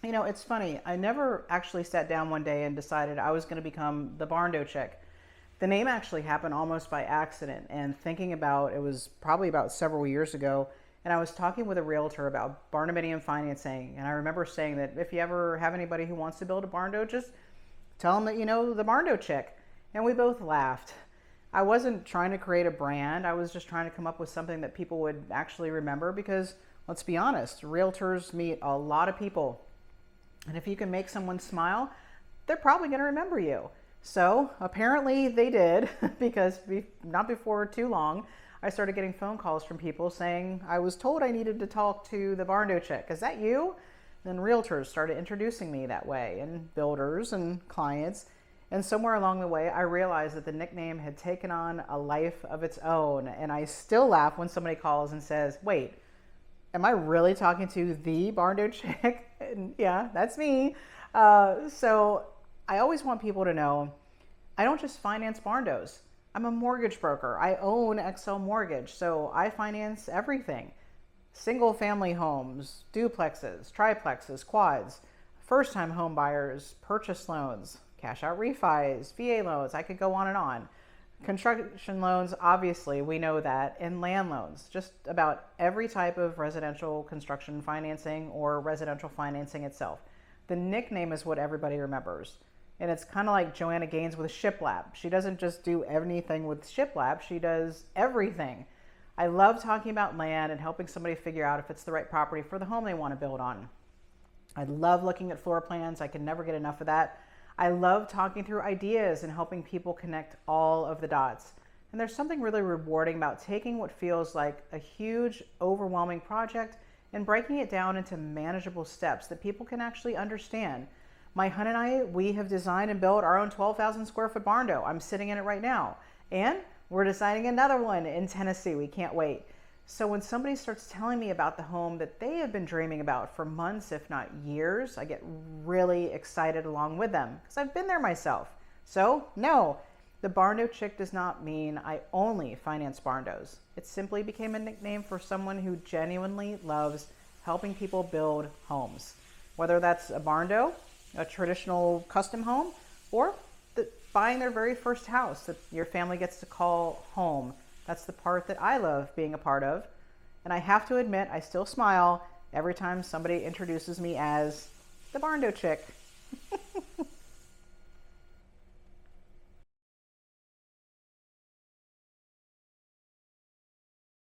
You know, it's funny. I never actually sat down one day and decided I was going to become the Barndo Chick. The name actually happened almost by accident. And thinking about it was probably about several years ago. And I was talking with a realtor about barndominium financing. And I remember saying that if you ever have anybody who wants to build a barndo, just tell them that you know the Barndo Chick. And we both laughed. I wasn't trying to create a brand. I was just trying to come up with something that people would actually remember because let's be honest, realtors meet a lot of people. And if you can make someone smile, they're probably going to remember you. So apparently they did because not before too long, I started getting phone calls from people saying, I was told I needed to talk to the Barndo Chick. Is that you? Then realtors started introducing me that way, and builders and clients. And somewhere along the way, I realized that the nickname had taken on a life of its own. And I still laugh when somebody calls and says, wait, am I really talking to the Barndo Chick? And yeah, that's me. So I always want people to know I don't just finance Barndos. I'm a mortgage broker. I own XL Mortgage, so I finance everything. Single family homes, duplexes, triplexes, quads, first time home buyers, purchase loans, cash out refis, VA loans. I could go on and on. Construction loans, obviously, we know that, and land loans, just about every type of residential construction financing or residential financing itself. The nickname is what everybody remembers. And it's kind of like Joanna Gaines with Shiplap. She doesn't just do anything with Shiplap, she does everything. I love talking about land and helping somebody figure out if it's the right property for the home they want to build on. I love looking at floor plans. I can never get enough of that. I love talking through ideas and helping people connect all of the dots. And there's something really rewarding about taking what feels like a huge, overwhelming project and breaking it down into manageable steps that people can actually understand. My husband and I, we have designed and built our own 12,000 square foot barndo. I'm sitting in it right now. And we're designing another one in Tennessee. We can't wait. So when somebody starts telling me about the home that they have been dreaming about for months, if not years, I get really excited along with them because I've been there myself. So no, the Barndo Chick does not mean I only finance barndos. It simply became a nickname for someone who genuinely loves helping people build homes. Whether that's a barndo, a traditional custom home, or buying their very first house that your family gets to call home. That's the part that I love being a part of. And I have to admit, I still smile every time somebody introduces me as the Barndo Chick.